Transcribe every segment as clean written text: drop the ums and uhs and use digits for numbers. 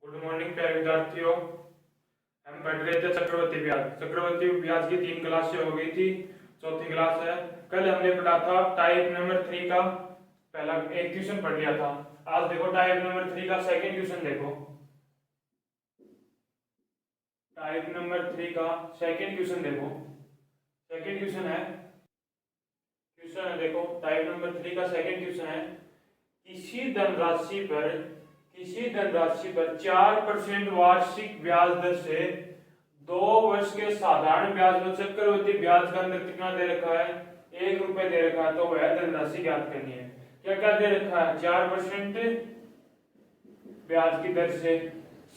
Good morning प्यारे विद्यार्थियों। हम पढ़ रहे थे चक्रवर्ती ब्याज। चक्रवर्ती ब्याज की 3 क्लासें हो गई थी, चौथी क्लास है। कल हमने पढ़ा था टाइप नंबर 3 का पहला एक क्वेश्चन पढ़ लिया था। आज देखो टाइप नंबर 3 का सेकंड क्वेश्चन देखो। टाइप नंबर 3 का सेकंड क्वेश्चन देखो। सेकंड क्वेश्चन है देखो टाइप नंबर 3 का सेकंड क्वेश्चन है किसी धनराशि पर 4% वार्षिक ब्याज दर से 2 वर्ष के साधारण ब्याज में चक्रवृद्धि ब्याज का अंदर कितना दे रखा है? 1 रुपए दे रखा है। तो वह धनराशि ज्ञात करनी है। क्या क्या दे रखा है? 4% ब्याज की दर से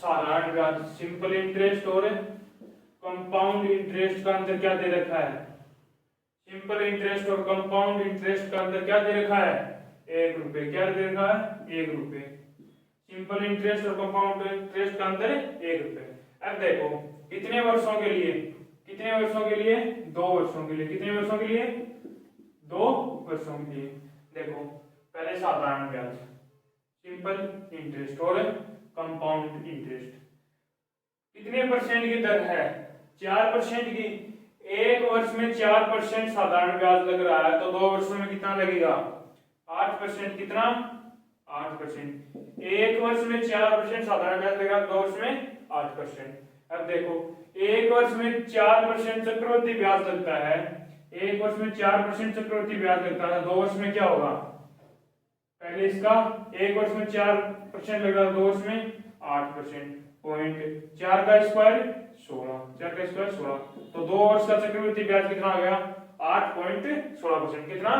साधारण ब्याज सिंपल इंटरेस्ट और कंपाउंड इंटरेस्ट का अंदर क्या दे रखा है? सिंपल इंटरेस्ट और कंपाउंड इंटरेस्ट का अंदर क्या दे रखा है? 1 रुपए। क्या दे रखा है? 1 रुपए। सिंपल इंटरेस्ट और कंपाउंड इंटरेस्ट का अंदर 1 रुपए। अब देखो कितने वर्षों के लिए? 2 वर्षों के लिए। कितने वर्षों के लिए? 2 वर्षों के लिए। देखो पहले साधारण ब्याज सिंपल इंटरेस्ट और कंपाउंड इंटरेस्ट कितने परसेंट की दर है? 4% की। 1 वर्ष में 4% साधारण ब्याज लग रहा है तो 2 वर्षों में कितना लगेगा? 8%। कितना? 8%। 1 वर्ष में 4% साधारण ब्याज लगेगा, 2 वर्ष में 8%। अब देखो 1 वर्ष में 4% चक्रवृद्धि ब्याज लगता है। 1 वर्ष में 4% चक्रवृद्धि ब्याज लगता है, 2 वर्ष में क्या होगा? पहले इसका 1 वर्ष में 4% लगेगा, 2 वर्ष में 8%। पॉइंट 4 का स्क्वायर 16। 4 का स्क्वायर 16। तो 2 वर्ष का चक्रवृद्धि ब्याज कितना आ गया? 8.16%। कितना?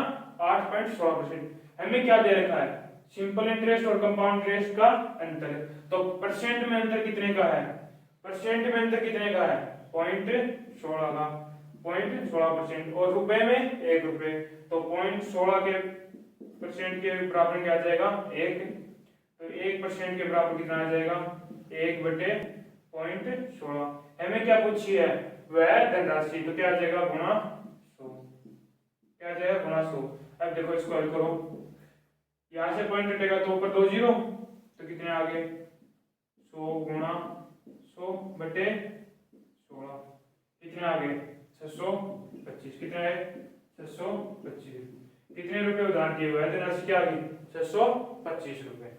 8.16%। हमें क्या दे रखा है? सिंपल इंटरेस्ट और कंपाउंड इंटरेस्ट का अंतर। तो परसेंट में अंतर कितने का है? परसेंट में अंतर कितने का है? 0.16 का। 0.16%। और रुपए में 1 रुपए। तो 0.16 के परसेंट के बराबर क्या आ जाएगा? 1। तो 1% के बराबर कितना आ जाएगा? 1/0.16। हमें क्या पूछी है? वह धनराशि। तो क्या आ जाएगा? गुणा 100। क्या आ जाएगा? गुणा 100। अब देखो इसको हल करो। यहां से पॉइंट हटेगा तो ऊपर 2 जीरो, तो कितने आ गए? 100 गुणा 100/16 कितने आ गए? 625। कितने आए? 625। कितने रुपए उधार दिए हुए? धनराशि क्या आ गई? 625 रुपए।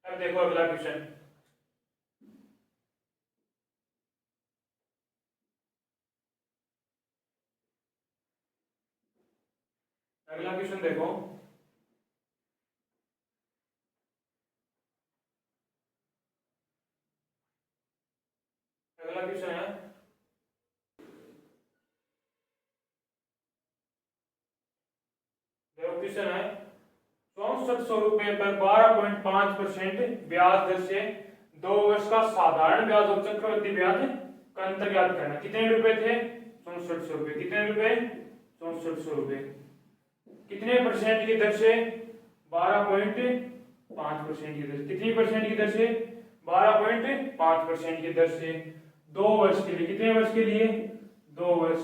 अब देखो अगला क्वेश्चन। अगला क्वेश्चन देखो। अगला क्वेश्चन है देखो क्वेश्चन है 6400 रुपए पर 12.5% ब्याज दर से 2 वर्ष का साधारण ब्याज और चक्रवृद्धि ब्याज का अंतर ज्ञात करना। कितने रुपए थे? 6400 रुपए। कितने रुपए? 6400 रुपए। कितने परसेंट की दर से? 12.5% की दर से। कितनी परसेंट की दर से? 12.5% की दर से 2 वर्ष के लिए। कितने वर्ष के लिए? 2 वर्ष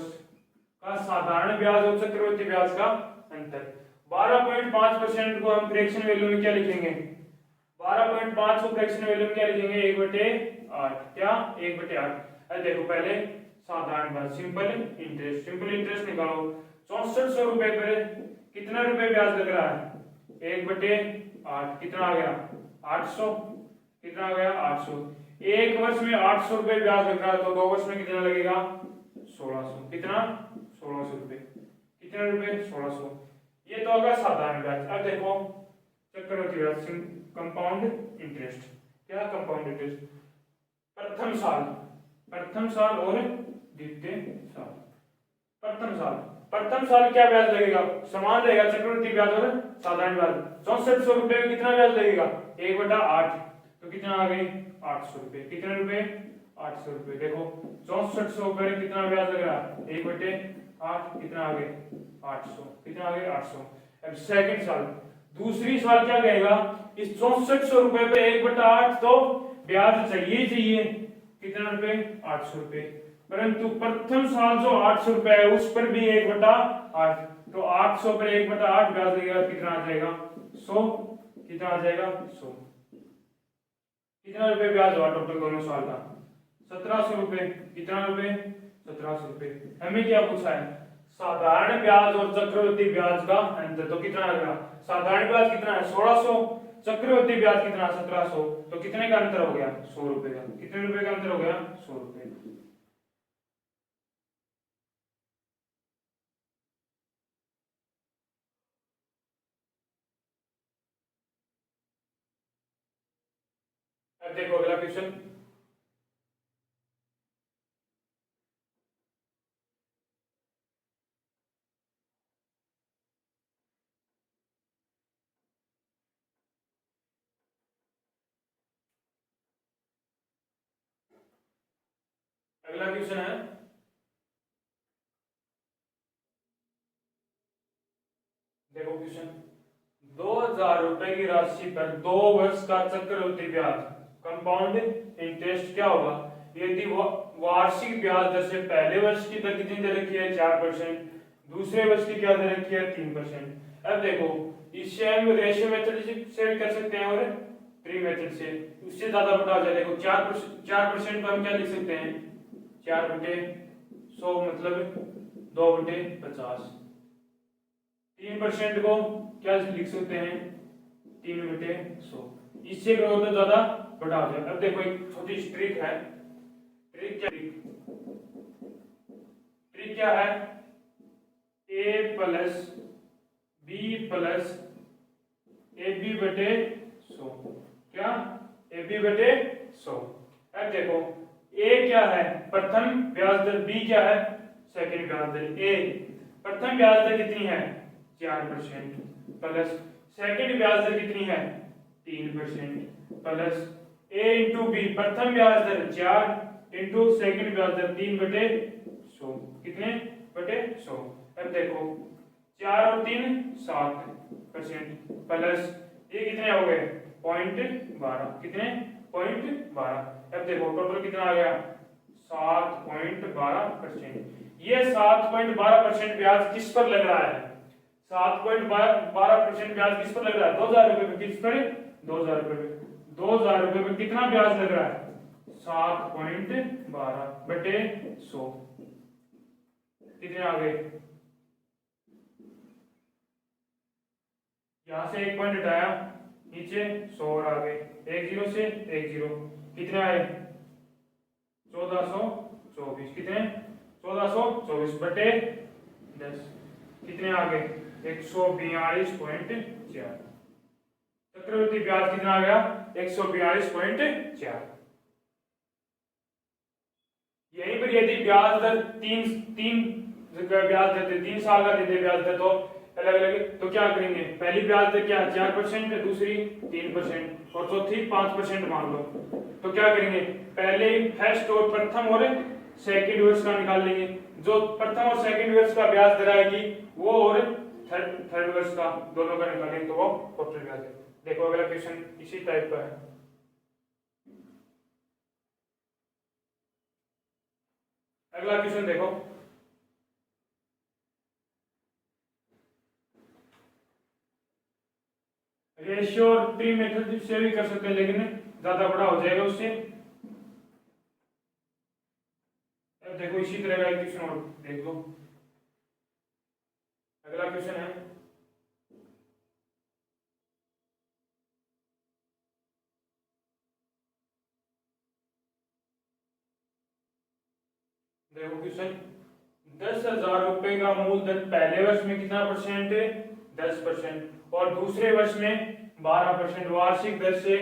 का साधारण ब्याज और चक्रवृद्धि ब्याज का अंतर। 12.5% को हम फ्रैक्शन वैल्यू में क्या लिखेंगे? 12.5 को फ्रैक्शन वैल्यू में क्या लिखेंगे? 1/8। क्या? 1/8। अरे देखो पहले साधारण ब्याज सिंपल इंटरेस्ट। सिंपल इंटरेस्ट निकालो। 6400 रुपए पर कितना रुपए ब्याज लग रहा है? 1/8। कितना आ गया? 800। कितना आ गया? 800। 1 वर्ष में 800 रुपए ब्याज लग रहा है तो 2 वर्ष में कितना लगेगा? 1600। कितना? 1600 रुपए। कितने रुपए? 1600। ये तो होगा साधारण ब्याज। अब देखो चक्रवृद्धि ब्याज कंपाउंड इंटरेस्ट। क्या? Compound interest. प्रथम साल और द्वितीय साल। प्रथम साल क्या ब्याज लगेगा? समान रहेगा चक्रवृद्धि ब्याज और साधारण ब्याज। 6400 रुपए में कितना ब्याज लगेगा? 1/8। तो कितना आ गई? 800 रुपए। कितने रुपए? 800 रुपए। देखो 6400 पर कितना ब्याज लग रहा है? 1/8। कितना आ गए? 800। कितना आ गए? 800। अब सेकंड साल दूसरी साल क्या कहेगा? इस 6400 रुपए पे 1/8 तो ब्याज चाहिए ही चाहिए। कितना रुपए? 800 रुपए। परंतु प्रथम साल जो 800 रुपए है उस पर भी 1/8, तो 800 पर 1/8 ब्याज लगेगा, कितना आ जाएगा 100, कितना आ जाएगा 100। कितना रुपए ब्याज हुआ टोटल दोनों साल का 1700 रुपए, कितना रुपए 1700 रुपए। हमें क्या पूछा है, साधारण ब्याज और चक्रवृद्धि ब्याज का अंतर, तो कितना लगा, साधारण ब्याज कितना है 1600, चक्रवृद्धि ब्याज कितना 1700, तो कितने का अंतर हो गया 100 रुपए का, कितने रुपए का अंतर हो गया 100 रुपए। अब देखो अगला क्वेश्चन, अगला क्वेश्चन है, देखो क्वेश्चन, 2000 रुपए की राशि पर 2 वर्ष का चक्रवृद्धि ब्याज कंपाउंड इंटरेस्ट क्या होगा यदि वार्षिक ब्याज दर से पहले वर्ष की दर कितनी दे रखी है 4%, दूसरे वर्ष की क्या दे रखी है 3%। अब देखो इससे हम रेशियो मेथड से भी कर सकते हैं और प्री मेथड से, उससे ज्यादा बता हो जाए। देखो 4% को हम क्या लिख सकते हैं 4/100 मतलब 2/50, 3% को क्या लिख सकते हैं 3/100, इससे करो तो ज्यादा बड़ा हो जाए। अब देखो एक छोटी ट्रिक है, ट्रिक क्या है, a plus B plus AB/100, क्या AB/100। अब देखो a क्या है प्रथम ब्याज दर, b क्या है सेकंड ब्याज दर। a प्रथम ब्याज दर कितनी है 4% प्लस सेकंड ब्याज दर कितनी है 3% प्लस a इंटू बी, प्रथम ब्याज दर 4 इंटू सेकंड ब्याज दर 3/100, कितने बटे 100। अब देखो 4 और 3 7% प्लस ये कितने हो गए 0.12, कितने 0.12। अब देखो टोटल कितना आ गया 7.12%। ये 7.12% ब्याज किस पर लग रहा है, 7.12% ब्याज किस पर लग रहा है 2000 रुपए पे, किस पर 2000 रुपए पे, 2000 रुपए पे कितना ब्याज लग रहा है 7.12/100, कितने आ गए, यहां से एक पॉइंट हटाया नीचे 100 और आ गए, एक जीरो से एक जीरो, कितने आए 1424, कितने 1424/10, कितने आ गए 142.4। चक्रवृद्धि ब्याज कितना आ गया 142.4। यहीं पर यदि ब्याज दर तीन ब्याज देते 3 साल का देते ब्याज दर, तो अलग अलग, तो क्या करेंगे पहली ब्याज दर क्या 4%, दूसरी 3% और चौथी 5% मान लो, तो क्या करेंगे पहले फर्स्ट और प्रथम और सेकंड वर्ष का निकाल लेंगे, जो प्रथम और सेकंड वर्ष का ब्याज दर आएगी वो और थर्ड वर्ष का दोनों का निकालेंगे तो वो टोटल ब्याज है। देखो अगला क्वेश्चन इसी टाइप का है, अगला क्वेश्चन देखो, रेशियो और प्री मेथड से भी कर सकते हैं लेकिन ज्यादा बड़ा हो जाएगा उससे। अब देखो इसी तरह का एक क्वेश्चन और देख लो, अगला क्वेश्चन है, देखो क्वेश्चन, 10,000 रुपए का मूलधन पहले वर्ष में कितना परसेंट 10% और दूसरे वर्ष में 12% वार्षिक दर से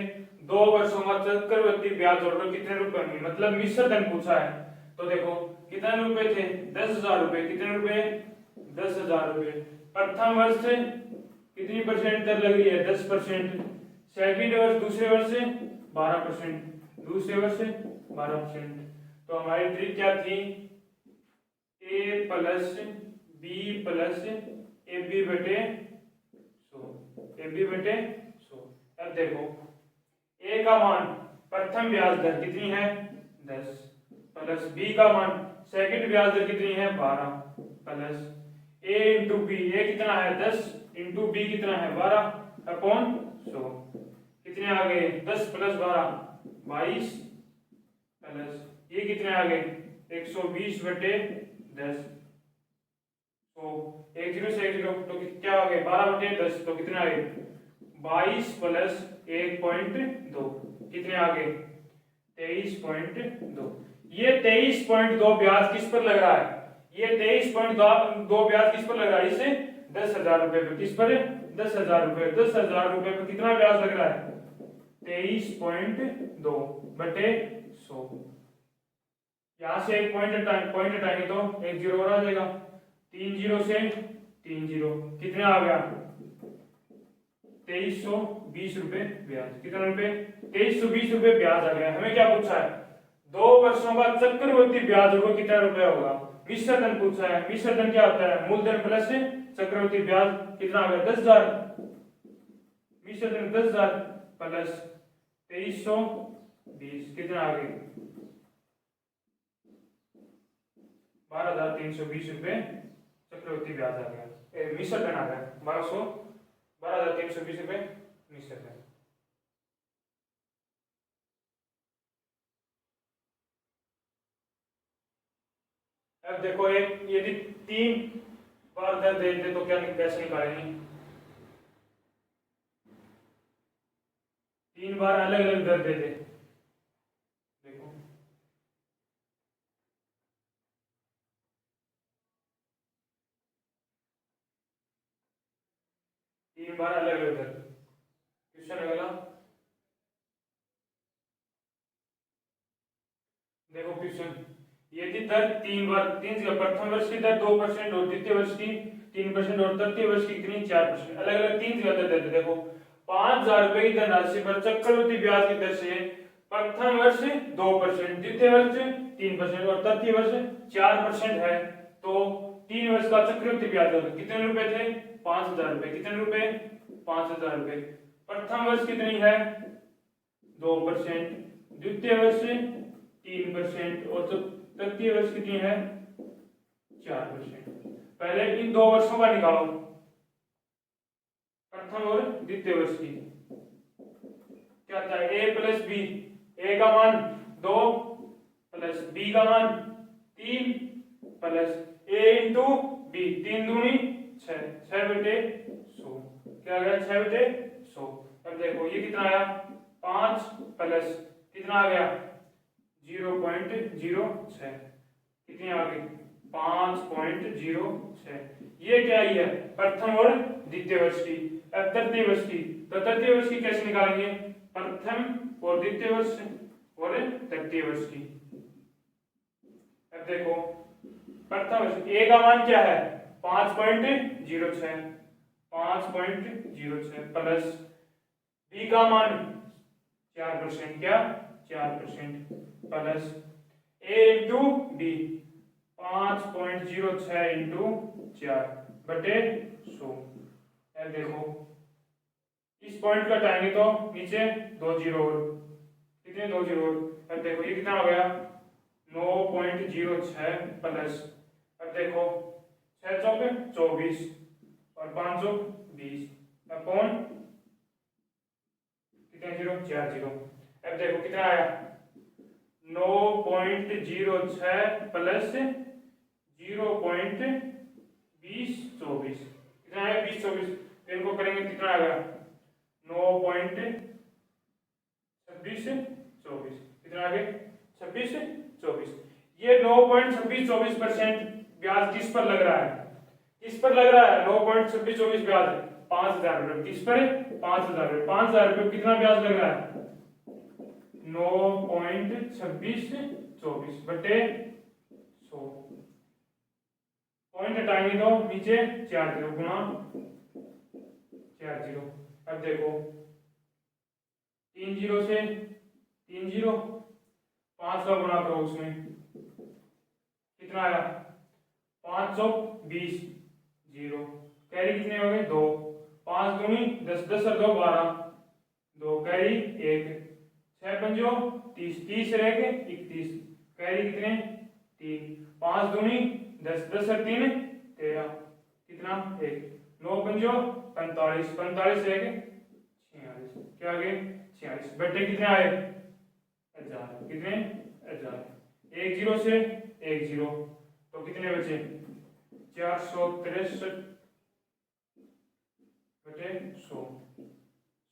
2 वर्षों का चक्रवृद्धि ब्याज जोड़कर कितने रुपए होंगे, मतलब मिश्र धन पूछा है। तो देखो कितने रुपए थे 10,000 रुपए, कितने रुपए 10,000 रुपए, प्रथम वर्ष से कितनी परसेंट दर लग रही है 10%, सेकंड वर्ष दूसरे वर्ष से 12%, दूसरे वर्ष से 12%। तो हमारी ट्रिक क्या थी a plus B plus AB/100। अब देखो a का मान प्रथम ब्याज दर कितनी है 10 प्लस b का मान सेकंड ब्याज दर कितनी है 12 प्लस ए इंटू बी, ए कितना है 10 इंटू बी कितना है 12 अपॉन 100 कितने आ गए 10 प्लस 12 22 प्लस ये कितने आ गए 120 बटे 10 तो 1 0 से 1 0 तो क्या आ गए 12 बटे 10 तो कितने आ गए 22 प्लस 1.2 कितने आ गए 23.2। ये 23.2 ब्याज किस पर लग रहा है, ये 23.2 ब्याज किस पर लग रहा है, इसे 10,000 रुपए पर, किस पर 10,000 रुपए, 10,000 रुपए पर कितना ब्याज लग रहा है 23.2 बटे 100। यहां से एक पॉइंट हटाएंगे तो एक जीरो और आ जाएगा, 3 0 से 3 0 कितने आ गया 2320 रुपए ब्याज, कितना रुपए 2320 रुपए ब्याज आ गया। हमें क्या पूछा है 2 वर्षों का चक्रवृद्धि ब्याज होगा कितना रुपया होगा, मिश्रधन पूछा है। मिश्रधन क्या होता है मूलधन प्लस चक्रवृद्धि ब्याज, कितना आ गया 10,000, मिश्रधन 10,000 प्लस 2320 कितना आ गया 12,320 रुपए चक्रवृद्धि ब्याज आ गया, मिश्रधन आ गया 12,320 रुपए मिश्रधन। अब देखो एक यदि 3 बार दर दे दे तो क्या कैसे निकालेंगे, 3 बार अलग अलग दर दे दे, देखो 3 बार अलग अलग दर। क्वेश्चन अगला देखो क्वेश्चन, यदि दर 3 बार 3 जगह प्रथम वर्ष की दर 2% और द्वितीय वर्ष की 3% और तृतीय वर्ष की कितनी 4%, अलग अलग 3 जगह दर देते। देखो 5,000 रुपए की धनराशि पर चक्रवृद्धि ब्याज की दर से प्रथम वर्ष 2%, द्वितीय वर्ष 3% और तृतीय वर्ष 4% है, तो 3 वर्ष का चक्रवृद्धि ब्याज कितने रुपए थे 5,000 रुपए, कितने रुपए 5,000 रुपए। प्रथम वर्ष कितनी है 2%, द्वितीय वर्ष 3% और तृतीय वर्ष कितनी है 4%। पहले इन 2 वर्षों का निकालो, प्रथम और द्वितीय वर्ष की क्या था a प्लस बी, ए का मान 2 प्लस बी का मान 3 प्लस a इंटू बी, 3 दूनी 6, 6 बटे 100 क्या आ गया 6 बटे 100। अब देखो ये कितना आया 5 प्लस कितना आ गया 0.06 कितनी आ गई 5.06। ये क्या ही है प्रथम और द्वितीय वर्ष की। अब तृतीय वर्ष की, तो तृतीय वर्ष की कैसे निकालेंगे, प्रथम और द्वितीय वर्ष और तृतीय वर्ष की। अब देखो प्रथम वर्ष ए का मान क्या है 5.06 प्लस बी का मान 4%, क्या 4% प्लस ए इंटू बी 5.06 इंटू 4 बटे 100। अब देखो इस पॉइंट का टाइम तो नीचे 2 जीरो और, कितने 2 जीरो और। अब देखो ये कितना हो गया 9.06 प्लस, अब देखो 6 चौके 24 और 5 चौक 20 अपॉन कितने जीरो 4 जीरो। अब देखो कितना आया 9.06 प्लस 0.2024 कितना आया 2024। इनको करेंगे कितना आएगा 9.2624 कितना आगे 2624। ये 9.2624% ब्याज किस पर लग रहा है, किस पर लग रहा है 9.2624 ब्याज 5,000 रुपए, किस पर 5,000 रुपए, 5,000 रुपए कितना ब्याज लग रहा है 9.2624 बटे 100। पॉइंट हटाएंगे तो नीचे 4 जीरो गुणा 4 जीरो। अब देखो 3 जीरो से 3 जीरो 5 का गुणा करो उसमें कितना आया 520 जीरो, कैरी कितने हो गए 2, 5 दूनी 10, 10 और 2 12, 2 कैरी 1, 6 पंजो 30, 30 रह गए 31, कैरी कितने 3, 5 दूनी 10, 10 और 3 13, कितना 1, 9 पंजो 45, 45 एक 46, क्या आ गए 46, बटे कितने आए 1000, कितने 1000, एक जीरो से एक जीरो, तो कितने बचे 463 बटे 100,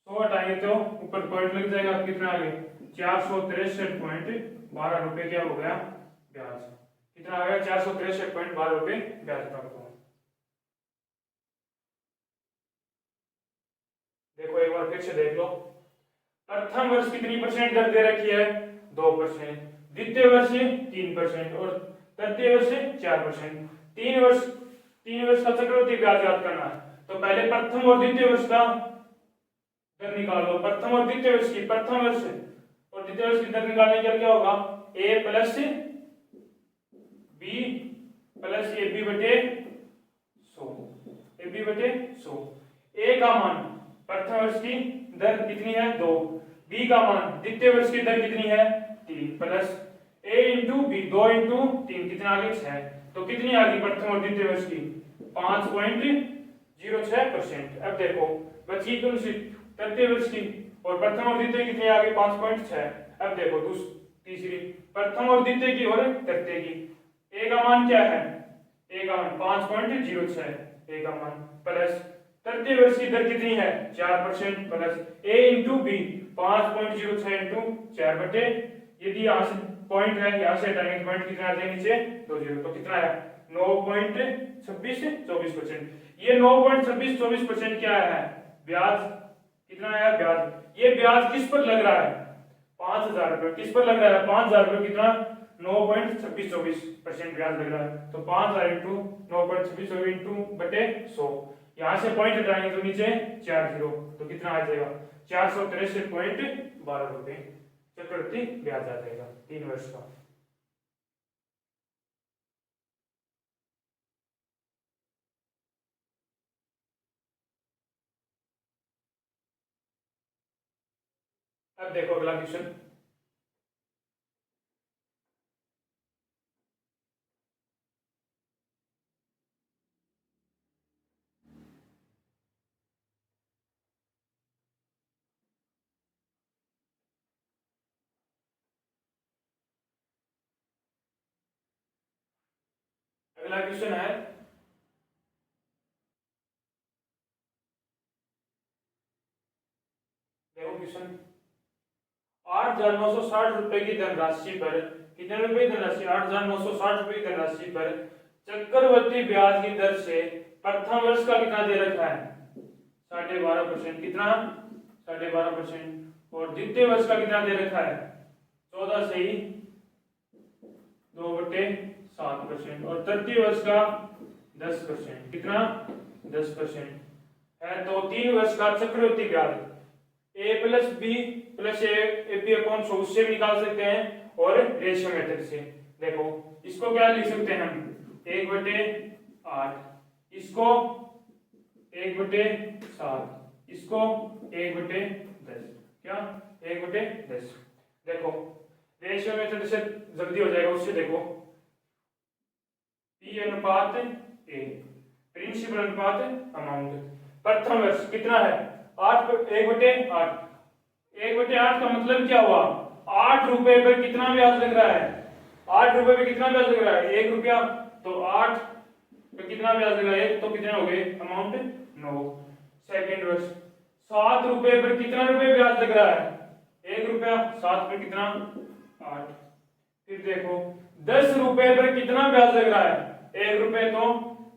100 हटाएंगे तो ऊपर पॉइंट लग जाएगा, कितना आ गया 463.12 रुपए, क्या हो गया ब्याज, कितना आ गया 463.12 रुपए ब्याज प्राप्त हुआ। देखो एक बार फिर से देख लो, प्रथम वर्ष कितनी परसेंट दर दे रखी है 2%, द्वितीय वर्ष 3% और तृतीय वर्ष 4%। 3 वर्ष का चक्रवृद्धि ब्याज याद करना है, तो पहले प्रथम और द्वितीय वर्ष का दर निकालो, प्रथम और द्वितीय वर्ष की, प्रथम वर्ष और द्वितीय वर्ष की दर निकालने के क्या होगा a plus b plus A B बटे 100, ए बी बटे 100। a का मान प्रथम वर्ष की दर कितनी है 2, b का मान द्वितीय वर्ष की दर कितनी है 3, plus a into B, 2 into 3 कितना आ गया 6, तो कितनी आ गई प्रथम और द्वितीय वर्ष की 5.06%। अब देखो बची कौन सी तृतीय वर्ष की, और प्रथम और द्वितीय कितनी आ गई 5.6। अब देखो तीसरी प्रथम और द्वितीय की और तृतीय की, a का मान क्या है, a का मान 5.06 a का मान, प्लस तृतीय वर्ष की दर कितनी है 4%, plus a into B 5.06 into 4 बटे, यदि यहाँ से पॉइंट है यहाँ से हटाएंगे तो पॉइंट कितना आ जाएगा नीचे 20, तो कितना है 9.2624%। ये 9.2624% क्या है ब्याज, कितना है ब्याज, ये ब्याज किस पर लग रहा है 5000 रुपये, किस पर लग रहा है 5000 रुपये, कितना 9.2624% ब्याज लग रहा है, तो 5000 इंटू 9.26 इंटू बटे 100, यहाँ से पॉइंट हटाएंगे तो नीचे 40, तो कितना आ जाएगा 463.12 रुपये चक्रवृद्धि ब्याज आ जाएगा 3 वर्ष का। अब देखो अगला क्वेश्चन, अगला क्वेश्चन है देखो क्वेश्चन, 8,960 रुपए की धनराशि पर, कितने रुपए की धनराशि 8,960 रुपए की धनराशि पर चक्रवृद्धि ब्याज की दर से प्रथम वर्ष का कितना दे रखा है 12.5%, कितना 12.5%, और द्वितीय वर्ष का कितना दे रखा है 14 से ही 2/7%, और तृतीय वर्ष का 10%, कितना 10% है, तो 3 वर्ष का चक्रवृद्धि ब्याज a plus B plus A B upon 100 उससे भी निकाल सकते हैं, और रेशियो मेथड से। देखो इसको क्या लिख सकते हैं हम 1/8, इसको 1/7, इसको 1/10, क्या 1/10। देखो रेशियो मेथड से जल्दी हो जाएगा, उससे देखो P अनुपात A, प्रिंसिपल अनुपात अमाउंट, प्रथम वर्ष कितना है 8, 1/8, 1/8 का मतलब क्या हुआ 8 रुपए पर कितना ब्याज लग रहा है, 8 रुपए पे कितना ब्याज लग रहा है 1 रुपया, तो 8 पे कितना ब्याज लग रहा है, तो कितने हो गए अमाउंट 9। सेकेंड वर्ष 7 रुपए पर कितना रुपए ब्याज लग रहा है 1 रुपया, 7 पे कितना 8। फिर देखो 10 रुपए पर कितना ब्याज लग रहा है 1 रुपए, तो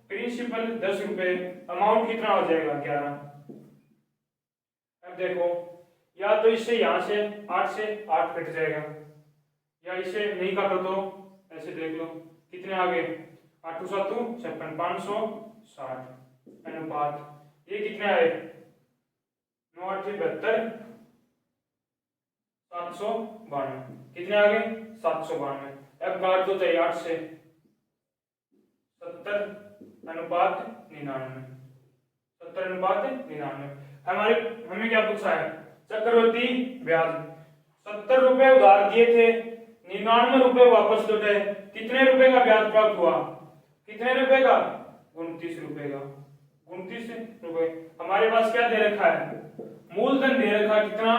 प्रिंसिपल 10 रुपए, अमाउंट कितना हो जाएगा 11। अब देखो या तो इससे यहाँ से 8 से 8 कट जाएगा, या इसे नहीं काटो तो ऐसे देख लो कितने आ गए 8 7 56, 560 अनुपात, ये कितने आए 9 8 72, 792, कितने आ गए 792। अब काट दो चाहिए 8 से 70 अनुपात 99, 70 अनुपात 99। हमें क्या पूछा है चक्रवृद्धि ब्याज, 70 रुपए उधार दिए थे 99 रुपए वापस लौटे। कितने रुपए का ब्याज प्राप्त हुआ? कितने रुपए का? 29 रुपए का। 29 रुपए। हमारे पास क्या दे रखा है? मूलधन दे रखा है कितना?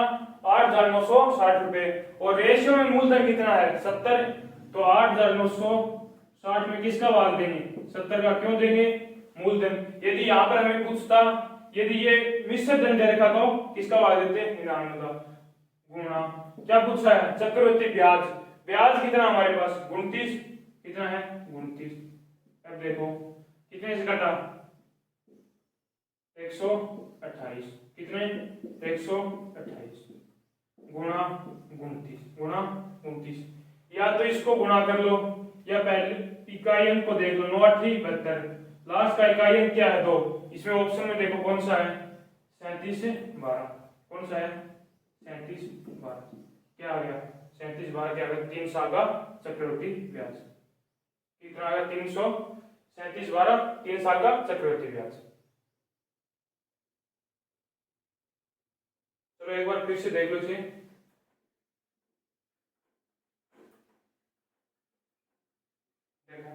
8,960 रुपए। और रेशियो में मूलधन कितना है? 70। तो 8,960 में किसका भाग देंगे? 70 का। क्यों देंगे? मूलधन। यदि यहाँ पर हमें पूछता यदि ये मिश्र धन दे रखा तो किसका भाग देते? 99 का। गुणा क्या पूछा है? चक्रवृद्धि ब्याज। ब्याज कितना हमारे पास? 29। कितना है? 29। अब देखो कितने से कटा? 128। कितने? 128 गुणा 29 गुणा 29। या तो इसको गुणा कर लो या पहले इकाई अंक को देख लो। 9 8 72। लास्ट का इकाई अंक क्या है? 2। इसमें ऑप्शन में देखो कौन सा है? 37 से 12। कौन सा है? 37 12। क्या आ गया? 37 12 क्या आ गया? 3 साल का चक्रवृद्धि ब्याज। कितना आ गया? 337 12 3 साल का चक्रवृद्धि ब्याज। चलो एक बार फिर से देख लो इसे। देखो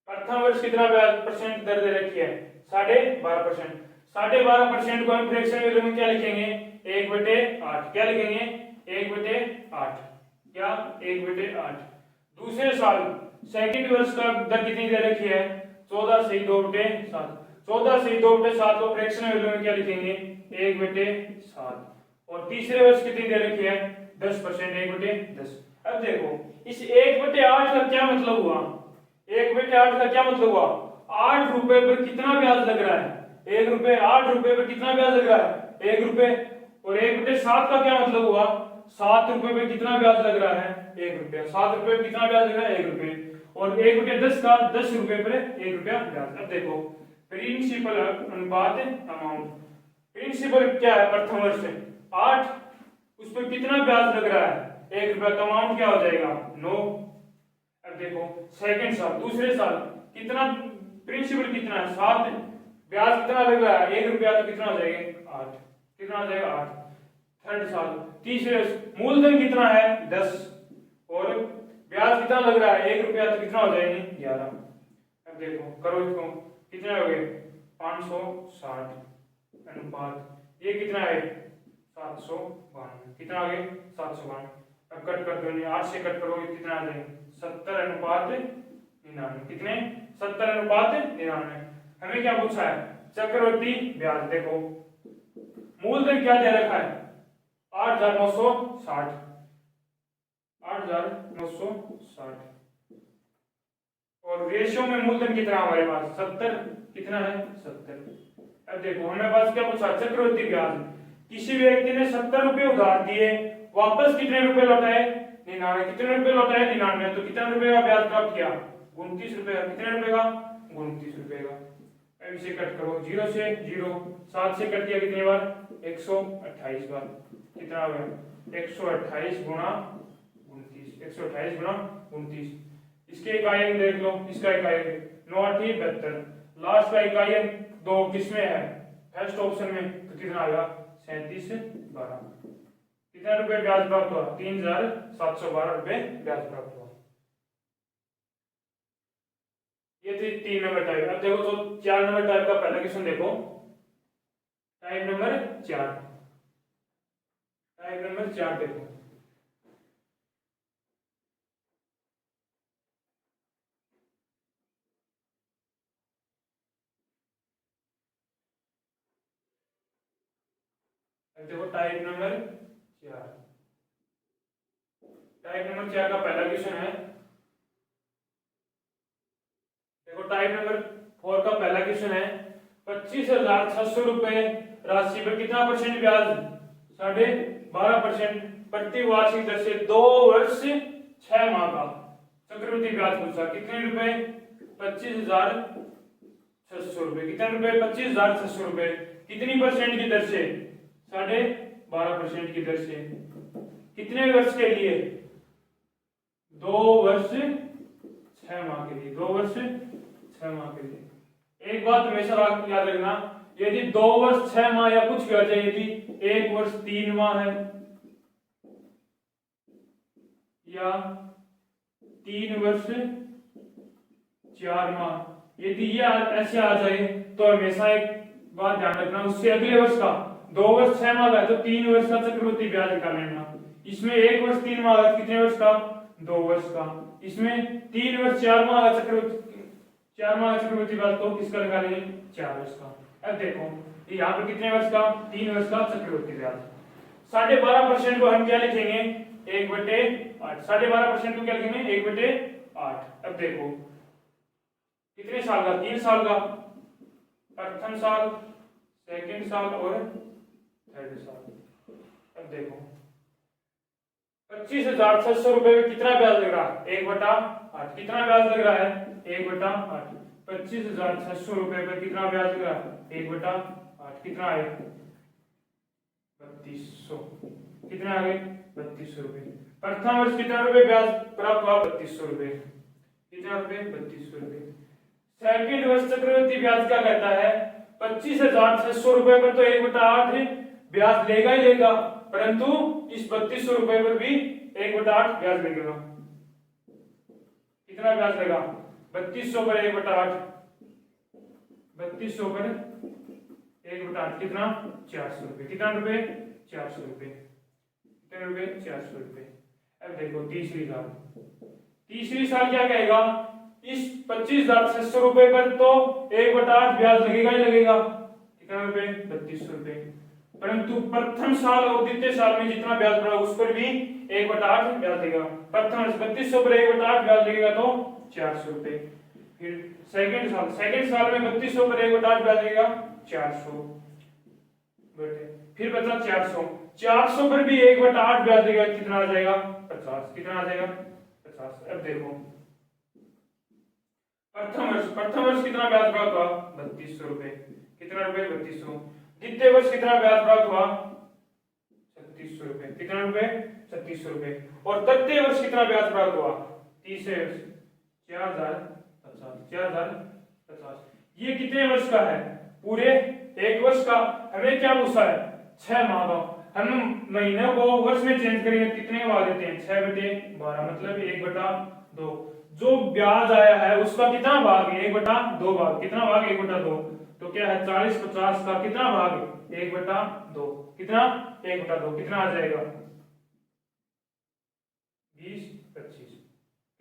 प्रथम वर्ष कितना ब्याज परसेंट दर दे रखी है? 12.5%। 12.5% को हम फ्रैक्शन वैल्यू में क्या लिखेंगे? 1/8। क्या लिखेंगे? 1/8। क्या? 1/8। दूसरे साल सेकंड वर्ष का दर कितनी दे रखी है? 14 से 2/7। 14 से 2/7 को फ्रैक्शन वैल्यू में क्या लिखेंगे? 1/7। और तीसरे वर्ष कितनी दे रखी है? 10%। 1/10। अब देखो इस 1/8 का क्या मतलब हुआ? 1/8 का क्या मतलब हुआ? 8 रुपए पर कितना ब्याज लग रहा है? 1 रुपए। 8 रुपए पर कितना ब्याज लग रहा है? 1 रुपए। और 1/7 का क्या मतलब हुआ? 7 रुपए पे कितना ब्याज लग रहा है? 1 रुपया। 7 रुपए पे कितना ब्याज लग रहा है? 1 रुपए। और 1/10 का 10 रुपए पर 1 रुपया ब्याज। अब देखो प्रिंसिपल अनुपात अमाउंट। प्रिंसिपल क्या है? प्रथम वर्ष 8, उस पर कितना ब्याज लग रहा है? 1 रुपया। तो अमाउंट क्या हो जाएगा? 9। अब देखो सेकंड साल दूसरे साल कितना प्रिंसिपल कितना है? 7। ब्याज कितना लग रहा है? 1 रुपया। तो कितना हो जाएगा? 8। कितना हो जाएगा? 8। थर्ड साल तीसरे मूलधन कितना है? 10 और ब्याज कितना लग रहा है? 1 रुपया। तो कितना हो जाएंगे? 11। अब देखो करो इसको। कितने हो गए? 560 अनुपात ये कितना है? 752। कितना आ गए? 752। अब कट कर दो। 8 से कट करोगे कितना आ जाएगा? 70 अनुपात 99। कितने? 70 अनुपात 99। हमें क्या पूछा है? चक्रवृद्धि ब्याज। देखो मूलधन क्या दे रखा है? 8,960। 8,960 और रेशियो में मूलधन कितना हमारे पास? 70। कितना है? 70। अब देखो हमारे पास क्या पूछा? चक्रवृद्धि ब्याज। किसी व्यक्ति ने 70 रुपए उधार दिए, वापस कितने रुपए लौटाए? 99। कितने रुपए लौटाए? 99। तो कितने रुपए का ब्याज प्राप्त किया? 29 रुपए का। कितने रुपए का? 29 रुपए का। अब इसे कट करो। 0 से 0। 7 से कट किया कितनी बार? 128 बार। कितना हो गया? 128 गुणा 29। 128 गुणा 29। इसके इकाई अंक देख लो। इसका इकाई अंक 9 8 72। लास्ट का इकाई अंक 2 किसमें है? फर्स्ट ऑप्शन में। तो कितना आएगा? 37 12। कितना रुपए ब्याज प्राप्त हुआ? 3,712 रुपए ब्याज प्राप्त हुआ। ये थी 3 नंबर टाइप। अब देखो तो 4 नंबर टाइप का पहला क्वेश्चन देखो। Type number 4। टाइप नंबर 4 देखो। देखो टाइप नंबर 4। टाइप नंबर 4 का पहला क्वेश्चन है। देखो टाइप नंबर 4 का पहला क्वेश्चन है। 25,600 रुपए राशि पर कितना परसेंट ब्याज? 12.5% प्रति वार्षिक दर से 2 वर्ष 6 माह का चक्रवृद्धि ब्याज पूछा। कितने रुपए? 25,600 रुपए। कितने रुपए? 25,600 रुपए। कितनी परसेंट की दर से? 12.5% की दर से। कितने वर्ष के लिए? 2 वर्ष 6 माह के लिए। 2 वर्ष 6 माह के लिए। एक बात हमेशा याद रखना, यदि 2 वर्ष 6 माह या कुछ भी आ जाए, यदि 1 वर्ष 3 माह है या 3 वर्ष 4 माह, यदि ये ऐसे आ जाए तो हमेशा एक बात ध्यान रखना, उससे अगले वर्ष का 2 वर्ष 6 माह का है तो 3 वर्ष का चक्रवृद्धि ब्याज निकाल लेना। इसमें 1 वर्ष 3 माह का कितने वर्ष का? 2 वर्ष का। इसमें 3 वर्ष 4 माह का चक्रवृद्धि ब्याज तो किसका निकालेंगे? 4 वर्ष का। अब देखो यहाँ पर कितने वर्ष का? 3 वर्ष का चक्रवृद्धि ब्याज। 12.5% को हम क्या लिखेंगे? 1/8। 12.5% को क्या लिखेंगे? 1/8। अब देखो कितने साल का? 3 साल का, प्रथम साल, सेकंड साल और थर्ड साल। अब देखो 25,600 रुपए में कितना ब्याज लग रहा है? 1/8। कितना ब्याज लग रहा है? 1/8। 25,600 रुपए पर कितना ब्याज लग रहा है? 1/8। कितना है? 3200। कितना आ गए? 3200 रुपए। प्रथम वर्ष कितना रुपए ब्याज प्राप्त हुआ? 3200 रुपए। कितना रुपए? 3200 रुपए। सेकंड वर्ष चक्रवृद्धि ब्याज क्या कहता है? 25,600 रुपए पर तो 1/8 ब्याज लेगा ही लेगा, परंतु इस 3200 रुपए पर भी 1/8 ब्याज लगेगा। कितना ब्याज लगेगा? 3200 पर 1/8। 3200 पर 1/8 कितना? 400 रुपए। कितना रुपए? 400 रुपए। कितने रुपए? 400 रुपए। अब देखो तीसरी साल क्या कहेगा? इस 25,600 रुपए पर तो 1/8 ब्याज लगेगा ही लगेगा। कितना रुपए? 3200 रुपए। परंतु प्रथम साल और द्वितीय साल में जितना ब्याज पड़ा उस पर भी 1/8 ब्याज लगेगा। प्रथम 3200 पर 1/8 ब्याज लगेगा तो 400 रुपए। फिर सेकंड साल में 3200 पर 1/8 ब्याज लगेगा 400। फिर बचा 400 पर भी 1/8 ब्याज लगेगा। कितना आ जाएगा? 50। कितना आ जाएगा? 50। अब देखो प्रथम वर्ष कितना ब्याज प्राप्त हुआ? 3200 रुपए। कितना रुपए? 3200। द्वितीय वर्ष कितना ब्याज प्राप्त हुआ? 3600 रुपए। कितना रुपए? 3600 रुपए। और तृतीय वर्ष कितना ब्याज प्राप्त हुआ? तीसरे वर्ष 4050। ये कितने वर्ष का है? पूरे 1 वर्ष का। हमें क्या पूछा है? 6 माह का। हम महीने को वर्ष में चेंज करेंगे कितने भाग देते हैं? 6/12 मतलब 1/2। जो ब्याज आया है उसका कितना भाग? 1/2 भाग। कितना भाग? 1/2। तो क्या है? 40-50 का कितना भाग? 1/2। कितना? 1/2। कितना आ जाएगा? 20-25।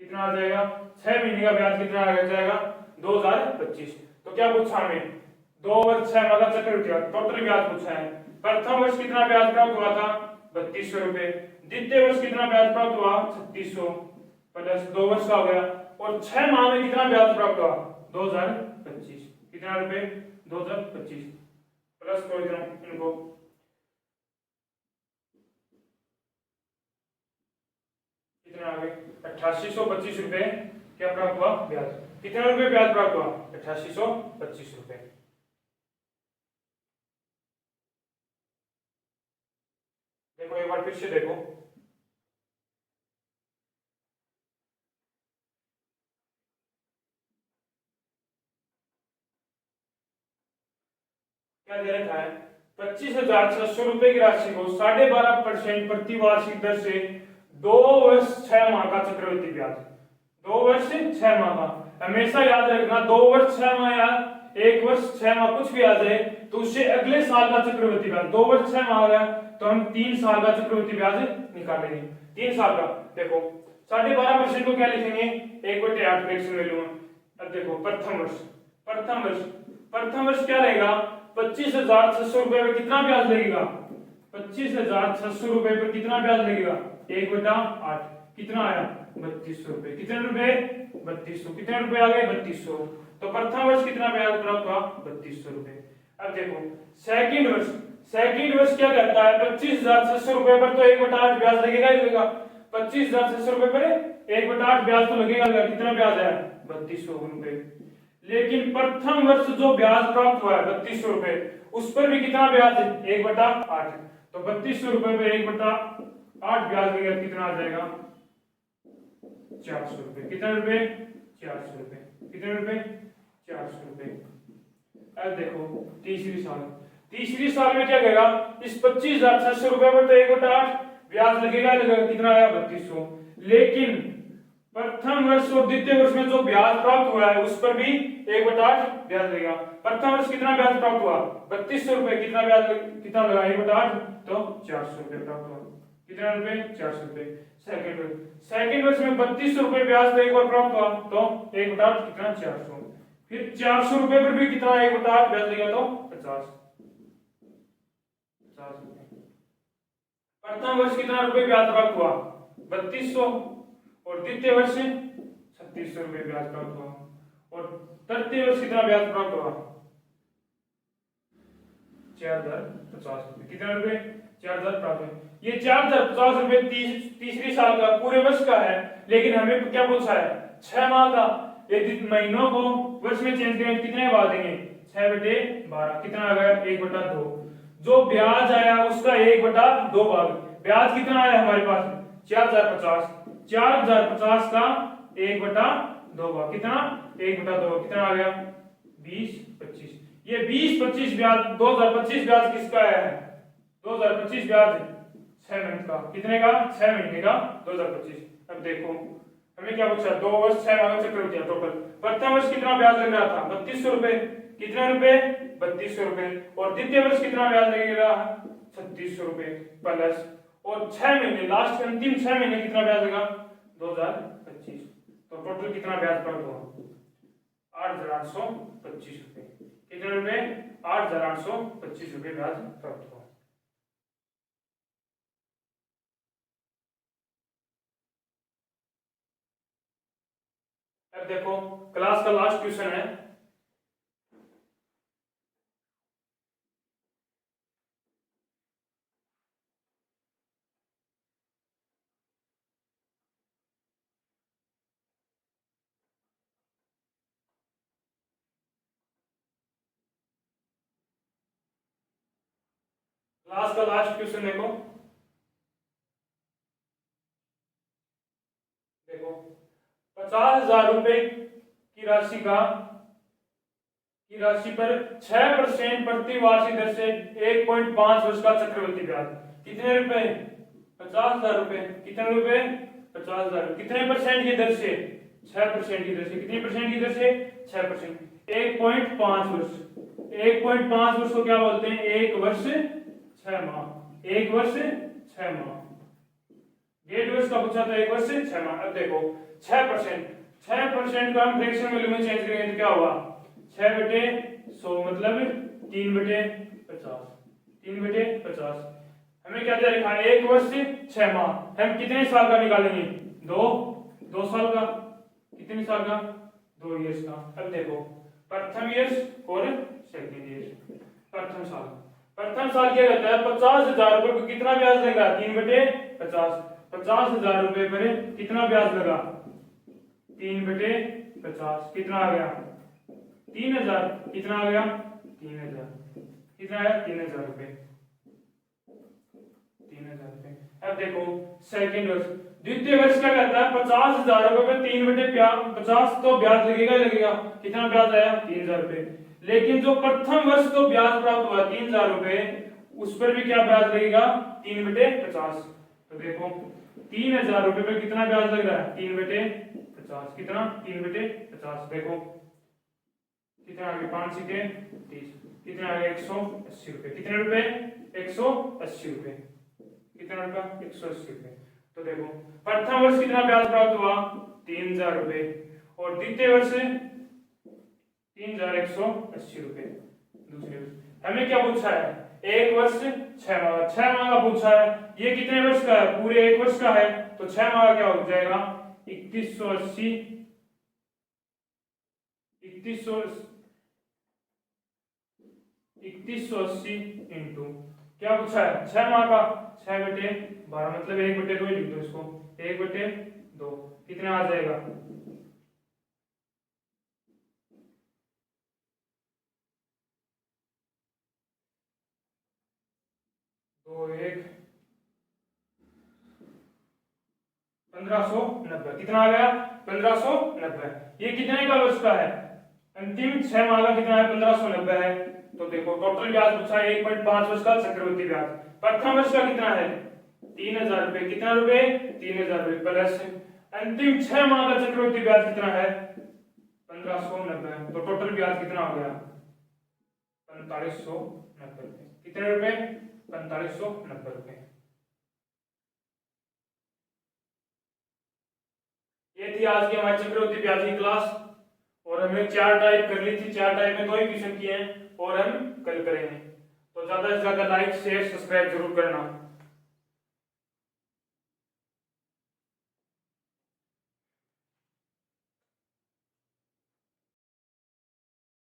कितना आ जाएगा? 6 महीने का ब्याज कितना आ जाएगा? 2025। तो क्या पूछा हमें? 2 वर्ष 6 माह का चक्रवृद्धि ब्याज टोटल ब्याज पूछा है। प्रथम वर्ष कितना ब्याज प्राप्त हुआ था? 3200 रुपए। द्वितीय वर्ष कितना ब्याज प्राप्त हुआ? 3600 प्लस 2 वर्ष का हो गया। और 6 माह में कितना ब्याज प्राप्त हुआ? 2025। कितना रुपए? 2025 प्लस को इनको कितना आ गए? 8825 रुपए क्या प्राप्त हुआ? ब्याज। कितना रुपए ब्याज प्राप्त हुआ? 8825 रुपए। देखो एक बार फिर से देखो, क्या दे रखा है? 25,600 रुपए की राशि को 12.5% प्रति वार्षिक दर से 2 वर्ष 6 माह का चक्रवृद्धि ब्याज। 2 वर्ष 6 माह का हमेशा याद रखना। 2 वर्ष 6 माह या 1 वर्ष 6 माह कुछ भी आ जाए तो उससे अगले साल का चक्रवृद्धि ब्याज। 2 वर्ष 6 माह आ गया तो हम 3 साल का चक्रवृद्धि ब्याज निकालेंगे। 3 साल का देखो 12.5% को क्या लिखेंगे? 1/8 फ्रैक्शन वैल्यू में। अब देखो प्रथम वर्ष क्या रहेगा? 25,600 रुपए पर कितना ब्याज लगेगा? 25,600 रुपए पर कितना ब्याज लगेगा? 1/8। कितना आया? 3200 रुपए। कितने रुपए? 3200। कितने रुपए आ गए? 3200। तो प्रथम वर्ष कितना ब्याज प्राप्त हुआ? 3200 रुपए। अब देखो सेकंड वर्ष क्या करता है? 25,600 रुपए पर तो 1/8 ब्याज लगेगा ही लगेगा। 25,600 रुपए पर 1/8 ब्याज तो लगेगा। कितना ब्याज है? 3200 रुपए। लेकिन प्रथम वर्ष जो ब्याज प्राप्त हुआ है 3200 रुपए, उस पर भी कितना ब्याज है? 1/8। तो 3200 रुपए पे 1/8 ब्याज लगेगा। कितना आ जाएगा? 400 रुपए। कितने रुपए? 400 रुपए। कितने रुपए? 400 रुपए। अब देखो तीसरी साल में क्या करेगा? इस 25,600 रुपए पर तो 1/8 ब्याज लगेगा। कितना आया? 3200। लेकिन प्रथम वर्ष और द्वितीय वर्ष में जो ब्याज प्राप्त हुआ है उस पर भी 1/8 ब्याज लगेगा। प्रथम वर्ष कितना ब्याज प्राप्त हुआ? 3200 रुपए। कितना ब्याज कितना लगा? 1/8 तो 400 रुपए प्राप्त हुआ। कितना रुपए? 400 रुपए। सेकंड वर्ष में 3200 रुपए ब्याज तो एक बार प्राप्त हुआ तो 1/8 कितना? 400। फिर 400 रुपए पर भी कितना 1/8 ब्याज लगेगा तो 50 रुपए। प्रथम वर्ष कितना रुपए ब्याज प्राप्त हुआ? 3200। और द्वितीय वर्ष 3600 रुपए ब्याज प्राप्त हुआ। और तृतीय वर्ष कितना ब्याज प्राप्त हुआ? 4050 रुपए। कितना रुपए? 4000 प्राप्त हुए। ये 4050 रुपए तीसरी साल का पूरे वर्ष का है, लेकिन हमें क्या पूछा है? 6 माह का। यदि महीनों को वर्ष में चेंज करें कितने भाग देंगे? 6/12। कितना आ गया? 1/2। जो ब्याज आया उसका 1/2 भाग। ब्याज कितना आया हमारे पास? 4050। 4050 का 1/2 भाग कितना? 1/2। कितना आ गया? 20-25। ये 20-25 ब्याज 2025 ब्याज किसका आया है? 2025 ब्याज 6 महीने का। कितने का? 6 महीने का 2025। अब देखो हमें क्या पूछा? 2 वर्ष 6 माह का चक्रवृद्धि टोटल। प्रथम वर्ष कितना ब्याज लग रहा था? 3200 रुपए। कितने रुपए? 3200 रुपए। और द्वितीय वर्ष कितना ब्याज लगेगा? 3600 रुपए प्लस। और 6 महीने लास्ट अंतिम 6 महीने कितना ब्याज लगा? 2025। तो टोटल कितना ब्याज प्राप्त हुआ? 8825 रुपए। कितने रुपए? 8825 रुपए ब्याज प्राप्त हुआ। अब देखो क्लास का लास्ट क्वेश्चन है। क्लास का लास्ट क्वेश्चन देखो। देखो 50,000 रुपए की राशि पर 6% प्रति वार्षिक दर से 1.5 वर्ष का चक्रवृद्धि ब्याज। कितने रुपए? 50,000 रुपए। कितने रुपए? 50,000। कितने परसेंट की दर से? 6% की दर से। कितनी परसेंट की दर से? 6%। 1.5 वर्ष। 1.5 वर्ष को क्या बोलते हैं? 1 वर्ष 6 माह। 1 वर्ष 6 माह। 1.5 वर्ष का पूछा था, 1 वर्ष 6 माह। अब देखो 6%। 6% को हम फ्रैक्शन वैल्यू में चेंज करेंगे तो क्या होगा? 6/100 मतलब 3/50। 3/50। हमें क्या दिया रखा है? 1 वर्ष 6 माह। हम कितने साल का निकालेंगे? 2 साल का। कितने साल का? 2 इयर्स का। अब देखो प्रथम ईयर्स और सेकंड ईयर्स। प्रथम साल क्या कहता है? 50,000 रुपए पर कितना ब्याज लगा? 3/50। 50,000 रुपए पर कितना ब्याज लगा? 3/50। कितना आ गया? 3000। कितना आ गया? 3000। कितना आया? 3000 रुपए। 3000 रुपए। अब देखो सेकंड वर्ष। द्वितीय वर्ष क्या कहता है? 50,000 रुपए पे 3/50 तो ब्याज लगेगा। कितना ब्याज आया? 3000 रुपए। लेकिन जो प्रथम वर्ष तो ब्याज प्राप्त हुआ 3000 रुपए, उस पर भी क्या ब्याज लगेगा? 3/50। तो देखो 3000 रुपए पे कितना ब्याज लग रहा है? 3/50। कितना? 3/50। देखो कितना आ गया? 5 × 30। कितना आ गया? 180 रुपए। कितने रुपए? 180 रुपए। कितना रुपया? 180 रुपए। तो देखो प्रथम वर्ष कितना ब्याज प्राप्त हुआ? 3000 रुपए। और द्वितीय वर्ष 3180 रुपए। दूसरे वर्ष हमें क्या पूछा है? 1 वर्ष 6 माह। 6 माह का पूछा है। ये कितने वर्ष का है? पूरे 1 वर्ष का है। तो 6 माह का क्या हो जाएगा? 3180 इंटू क्या पूछा है? 6 माह का 6/12 मतलब 1/2 ही लिख दो इसको। 1/2 कितना आ जाएगा? 1590। कितना आ गया? 1590। ये कितने का वर्ष का है? अंतिम 6 माह का कितना है? 1590 है। तो देखो टोटल ब्याज पूछा है 1.5 वर्ष का चक्रवृद्धि ब्याज। प्रथम वर्ष का कितना है? 3,000 रुपए। कितना रुपए? 3,000 रुपए प्लस अंतिम 6 माह का चक्रवृद्धि ब्याज कितना है? 1590। तो टोटल ब्याज कितना हो गया? 4590 रुपए। कितने रुपए? 4590 रुपए। ये थी आज की हमारी चक्रवृद्धि ब्याज की क्लास, और हमने 4 टाइप कर ली थी। 4 टाइप में 2 ही क्वेश्चन किए हैं और हम कल करेंगे। तो ज्यादा से ज्यादा लाइक शेयर सब्सक्राइब जरूर करना।